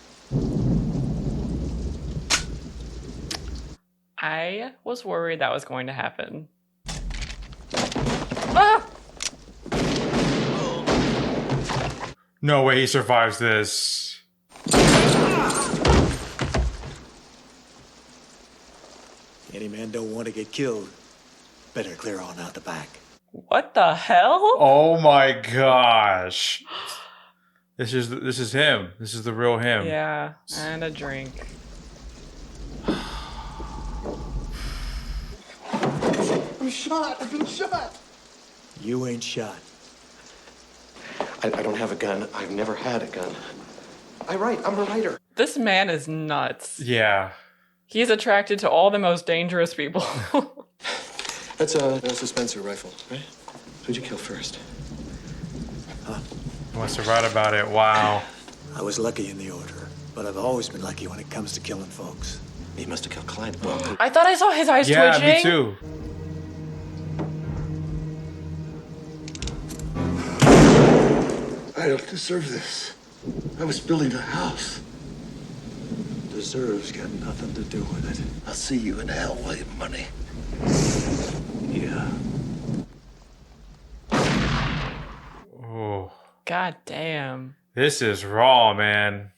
[SPEAKER 1] I was worried that was going to happen. Ah!
[SPEAKER 2] No way he survives this.
[SPEAKER 11] Any man don't want to get killed. Better clear on out the back.
[SPEAKER 1] What the hell?
[SPEAKER 2] Oh my gosh. This is him. This is the real him.
[SPEAKER 1] Yeah, and a drink.
[SPEAKER 3] I'm shot. I've been shot.
[SPEAKER 11] You ain't shot.
[SPEAKER 15] I don't have a gun. I've never had a gun. I'm a writer.
[SPEAKER 1] This man is nuts.
[SPEAKER 2] Yeah.
[SPEAKER 1] He's attracted to all the most dangerous people.
[SPEAKER 15] That's a Spencer rifle, right? Who'd you kill first?
[SPEAKER 2] He wants to write about it. Wow.
[SPEAKER 11] I was lucky in the order, but I've always been lucky when it comes to killing folks.
[SPEAKER 15] He must have killed Clint. Well,
[SPEAKER 1] I thought I saw his eyes twitching.
[SPEAKER 2] Yeah, me too.
[SPEAKER 3] I don't deserve this. I was building a house.
[SPEAKER 11] Deserves got nothing to do with it.
[SPEAKER 3] I'll see you in hell, William Munny.
[SPEAKER 11] Yeah.
[SPEAKER 2] Oh.
[SPEAKER 1] God damn.
[SPEAKER 2] This is raw, man.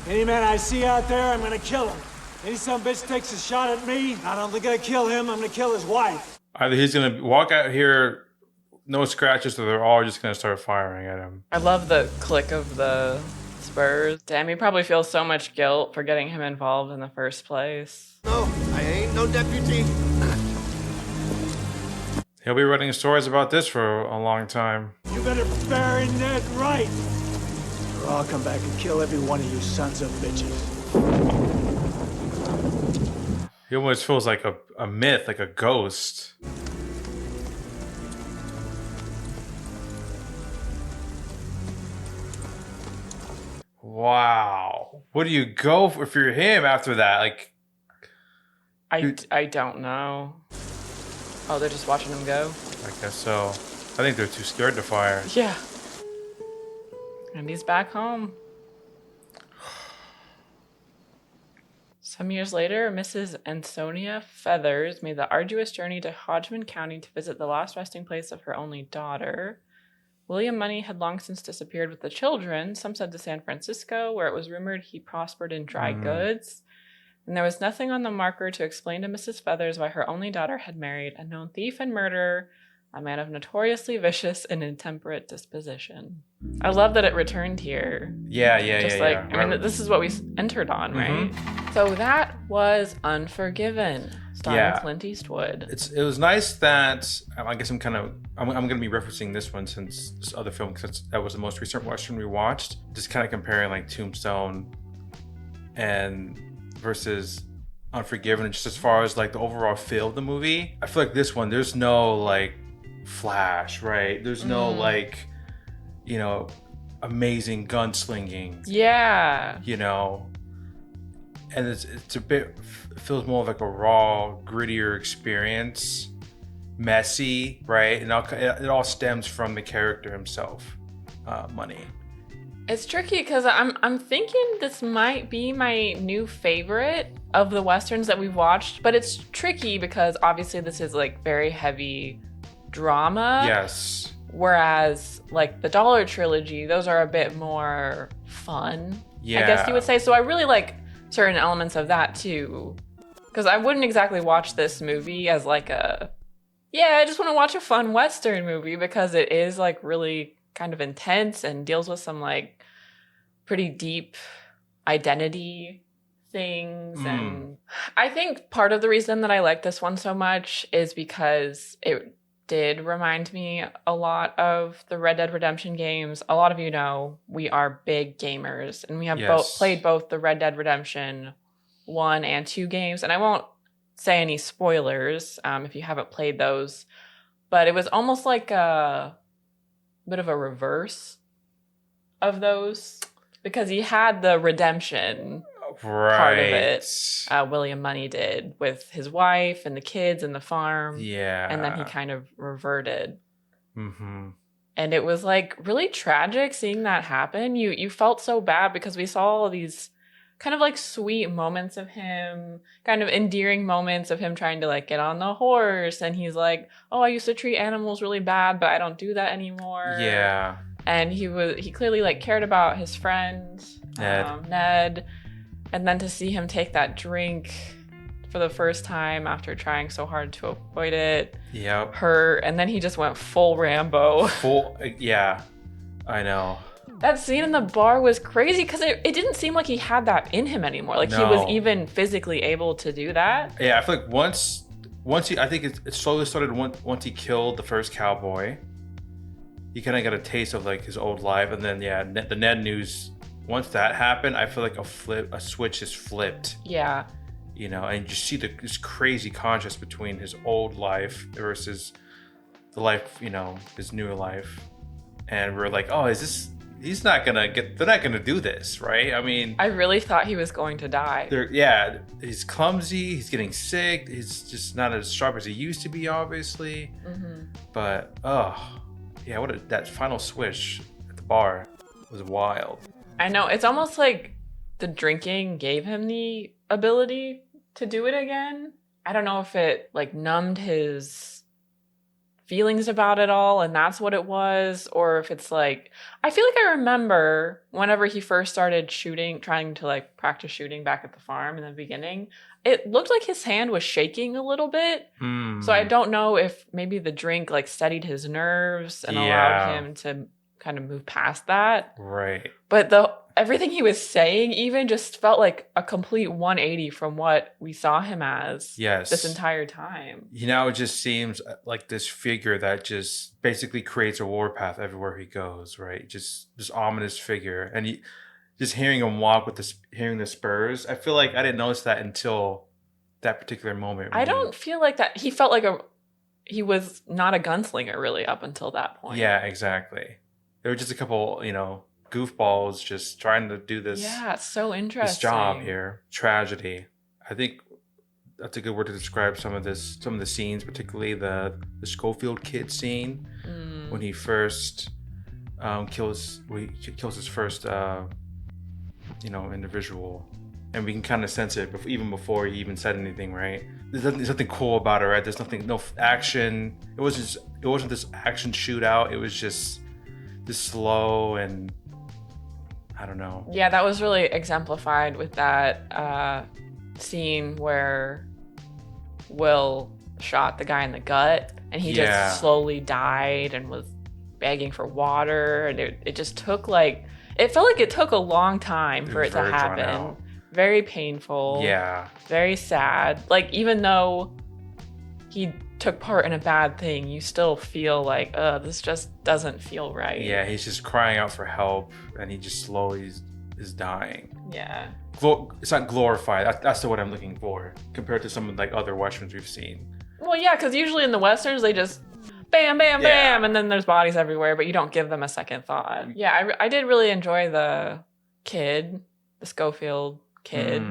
[SPEAKER 11] Any man I see out there, I'm gonna kill him. Any some bitch takes a shot at me, not only gonna kill him, I'm gonna kill his wife.
[SPEAKER 2] Either he's gonna walk out here, no scratches, or they're all just gonna start firing at him.
[SPEAKER 1] I love the click of the spurs. Damn, he probably feels so much guilt for getting him involved in the first place.
[SPEAKER 3] No, I ain't no deputy.
[SPEAKER 2] He'll be writing stories about this for a long time.
[SPEAKER 11] You better bury Ned right, or I'll come back and kill every one of you sons of bitches.
[SPEAKER 2] He almost feels like a myth, like a ghost. Wow. What do you go for if you're him after that? Like,
[SPEAKER 1] I don't know. Oh, they're just watching him go?
[SPEAKER 2] I guess so. I think they're too scared to fire.
[SPEAKER 1] Yeah. And he's back home. Some years later, Mrs. Ansonia Feathers made the arduous journey to Hodgman County to visit the last resting place of her only daughter. William Munny had long since disappeared with the children. Some said to San Francisco, where it was rumored he prospered in dry goods. And there was nothing on the marker to explain to Mrs. Feathers why her only daughter had married a known thief and murderer, a man of notoriously vicious and intemperate disposition. I love that it returned here.
[SPEAKER 2] Yeah.
[SPEAKER 1] I mean, this is what we entered on, right? So that was Unforgiven, starring Clint Eastwood.
[SPEAKER 2] It was nice that I guess I'm going to be referencing this one since this other film, because that was the most recent Western we watched. Just kind of comparing like Tombstone and versus Unforgiven, just as far as like the overall feel of the movie. I feel like this one, there's no like flash, right? There's no like, you know, amazing gunslinging.
[SPEAKER 1] Yeah.
[SPEAKER 2] You know, and it's a bit, it feels more like a raw, grittier experience, messy, right? And it all stems from the character himself, Munny.
[SPEAKER 1] It's tricky because I'm thinking this might be my new favorite of the Westerns that we've watched, but it's tricky because obviously this is like very heavy drama.
[SPEAKER 2] Yes.
[SPEAKER 1] Whereas like the Dollar Trilogy, those are a bit more fun,
[SPEAKER 2] Yeah.
[SPEAKER 1] I guess you would say. So I really like certain elements of that too. Because I wouldn't exactly watch this movie as like I just want to watch a fun Western movie, because it is like really kind of intense and deals with some like pretty deep identity things. And I think part of the reason that I like this one so much is because it did remind me a lot of the Red Dead Redemption games. A lot of you know we are big gamers, and we have played both the Red Dead Redemption 1 and 2 games, and I won't say any spoilers if you haven't played those, but it was almost like a bit of a reverse of those, because he had the redemption part of it. William Munny did with his wife and the kids and the farm.
[SPEAKER 2] Yeah.
[SPEAKER 1] And then he kind of reverted.
[SPEAKER 2] Mm-hmm.
[SPEAKER 1] And it was like really tragic seeing that happen. You felt so bad because we saw all these kind of like sweet moments of him, kind of endearing moments of him trying to like get on the horse. And he's like, oh, I used to treat animals really bad, but I don't do that anymore.
[SPEAKER 2] Yeah.
[SPEAKER 1] And he clearly like cared about his friend, Ned. And then to see him take that drink for the first time after trying so hard to avoid it.
[SPEAKER 2] Yep.
[SPEAKER 1] Hurt. And then he just went full Rambo.
[SPEAKER 2] Yeah, I know.
[SPEAKER 1] That scene in the bar was crazy because it didn't seem like he had that in him anymore. Like he was even physically able to do that.
[SPEAKER 2] Yeah, I feel like once he, I think it slowly started once he killed the first cowboy. He kind of got a taste of like his old life, and then the Ned news. Once that happened, I feel like a switch is flipped.
[SPEAKER 1] Yeah.
[SPEAKER 2] You know, and you see this crazy contrast between his old life versus the life, you know, his newer life, and we're like, oh, they're not gonna do this, right? I mean,
[SPEAKER 1] I really thought he was going to die.
[SPEAKER 2] He's clumsy, he's getting sick, he's just not as sharp as he used to be, obviously.
[SPEAKER 1] Mm-hmm.
[SPEAKER 2] But that final switch at the bar was wild.
[SPEAKER 1] I know, it's almost like the drinking gave him the ability to do it again. I don't know if it like numbed his feelings about it all and that's what it was, or if it's like, I feel like I remember whenever he first started trying to like practice shooting back at the farm in the beginning, it looked like his hand was shaking a little bit. So I don't know if maybe the drink like steadied his nerves and allowed him to kind of move past that.
[SPEAKER 2] Right.
[SPEAKER 1] But everything he was saying even just felt like a complete 180 from what we saw him as this entire time.
[SPEAKER 2] You know, it just seems like this figure that just basically creates a warpath everywhere he goes, right? Just this ominous figure. And just hearing him walk with hearing the spurs, I feel like I didn't notice that until that particular moment.
[SPEAKER 1] I don't feel like that. He felt like he was not a gunslinger really up until that point.
[SPEAKER 2] Yeah, exactly. There were just a couple, you know, goofballs just trying to do this.
[SPEAKER 1] Yeah, it's so interesting.
[SPEAKER 2] This job here, tragedy. I think that's a good word to describe some of the scenes, particularly the Schofield kid scene when he first kills his first individual, and we can kind of sense it even before he even said anything, right? There's nothing cool about it, right? There's no action. It wasn't this action shootout. It was just this slow and I don't know.
[SPEAKER 1] Yeah, that was really exemplified with that scene where Will shot the guy in the gut and he just slowly died and was begging for water, and it just took it felt like it took a long time for it to happen. Very painful.
[SPEAKER 2] Yeah.
[SPEAKER 1] Very sad. Like, even though he took part in a bad thing, you still feel like, this just doesn't feel right.
[SPEAKER 2] Yeah, he's just crying out for help, and he just slowly is dying.
[SPEAKER 1] Yeah.
[SPEAKER 2] It's not glorified. That's the word I'm looking for, compared to some of like other westerns we've seen.
[SPEAKER 1] Well, yeah, because usually in the westerns they just bam, bam, bam, and then there's bodies everywhere, but you don't give them a second thought. Yeah, I did really enjoy the Schofield kid.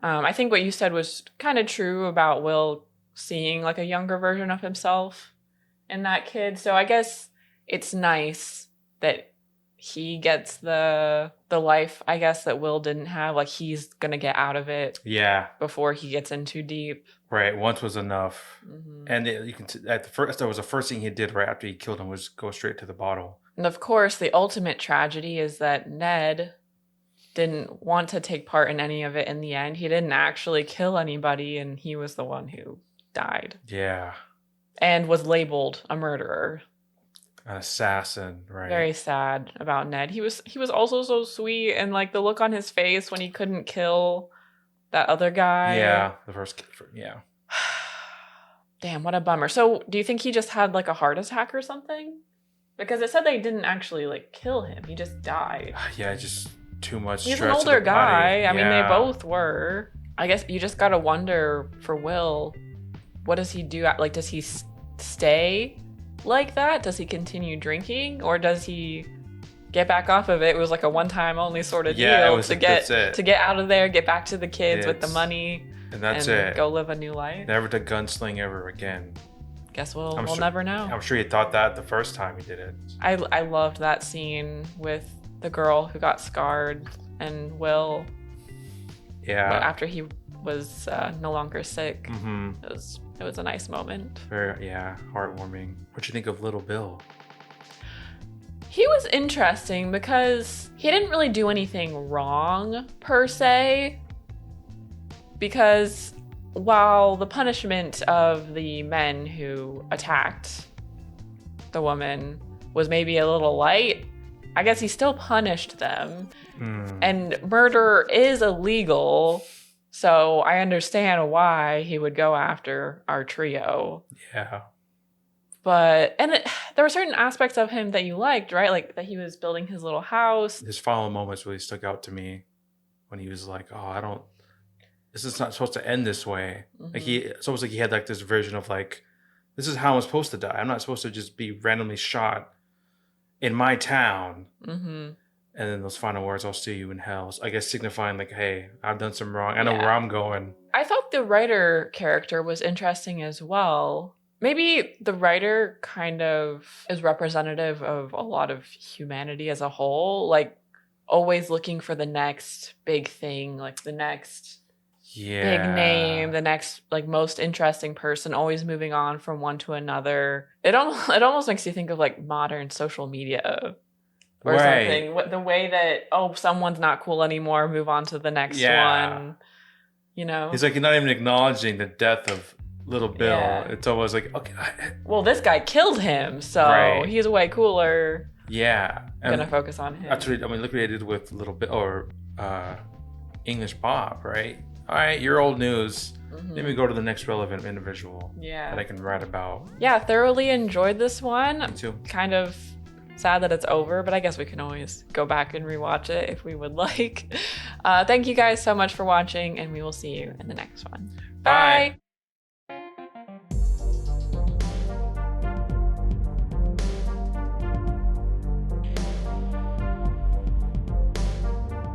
[SPEAKER 1] I think what you said was kind of true about Will seeing like a younger version of himself in that kid. So I guess it's nice that he gets the life, I guess, that Will didn't have. Like, he's gonna get out of it.
[SPEAKER 2] Yeah.
[SPEAKER 1] Before he gets in too deep.
[SPEAKER 2] Right. Once was enough. And that was the first thing he did right after he killed him, was go straight to the bottle.
[SPEAKER 1] And of course, the ultimate tragedy is that Ned didn't want to take part in any of it in the end. He didn't actually kill anybody, and he was the one who died.
[SPEAKER 2] Yeah.
[SPEAKER 1] And was labeled a murderer.
[SPEAKER 2] An assassin, right?
[SPEAKER 1] Very sad about Ned. He was also so sweet, and like the look on his face when he couldn't kill that other guy.
[SPEAKER 2] Yeah, yeah.
[SPEAKER 1] Damn, what a bummer. So, do you think he just had like a heart attack or something? Because it said they didn't actually like kill him. He just died.
[SPEAKER 2] Yeah, just too much stress.
[SPEAKER 1] He's an older guy. I mean, they both were. I guess you just gotta wonder for Will, what does he do? Like, does he stay like that? Does he continue drinking, or does he get back off of it? It was like a one-time only sort of deal to get out of there, get back to the kids with the money,
[SPEAKER 2] and that's it.
[SPEAKER 1] Go live a new life.
[SPEAKER 2] Never to gunsling ever again.
[SPEAKER 1] guess we'll never know.
[SPEAKER 2] I'm sure he thought that the first time he did it.
[SPEAKER 1] I loved that scene with the girl who got scarred and Will.
[SPEAKER 2] Yeah.
[SPEAKER 1] After he was no longer sick.
[SPEAKER 2] Mm-hmm.
[SPEAKER 1] It was a nice moment.
[SPEAKER 2] Very, heartwarming. What'd you think of Little Bill?
[SPEAKER 1] He was interesting because he didn't really do anything wrong per se. Because while the punishment of the men who attacked the woman was maybe a little light, I guess he still punished them. And murder is illegal, so I understand why he would go after our trio.
[SPEAKER 2] Yeah.
[SPEAKER 1] But, there were certain aspects of him that you liked, right? Like that he was building his little house.
[SPEAKER 2] His final moments really stuck out to me when he was like, oh, this is not supposed to end this way.
[SPEAKER 1] Mm-hmm.
[SPEAKER 2] Like it's almost like he had like this version of like, this is how I'm supposed to die. I'm not supposed to just be randomly shot in my town.
[SPEAKER 1] Mm-hmm.
[SPEAKER 2] And then those final words, I'll see you in hell. So I guess signifying like, hey, I've done some wrong. I know where I'm going.
[SPEAKER 1] I thought the writer character was interesting as well. Maybe the writer kind of is representative of a lot of humanity as a whole. Like always looking for the next big thing, like the next big name, the next like most interesting person, always moving on from one to another. It almost makes you think of like modern social media or something. The way that someone's not cool anymore, move on to the next one. You know,
[SPEAKER 2] he's like, you're not even acknowledging the death of Little Bill.
[SPEAKER 1] Yeah.
[SPEAKER 2] It's almost like, okay,
[SPEAKER 1] well, this guy killed him, so he's way cooler.
[SPEAKER 2] Yeah,
[SPEAKER 1] I'm gonna focus on him.
[SPEAKER 2] That's what look what he did with Little Bill or English Bob, right? All right, you're old news.
[SPEAKER 1] Mm-hmm.
[SPEAKER 2] Let me go to the next relevant individual that I can write about.
[SPEAKER 1] Yeah, thoroughly enjoyed this one.
[SPEAKER 2] Me too.
[SPEAKER 1] Kind of sad that it's over, but I guess we can always go back and rewatch it if we would like. Thank you guys so much for watching, and we will see you in the next one. Bye.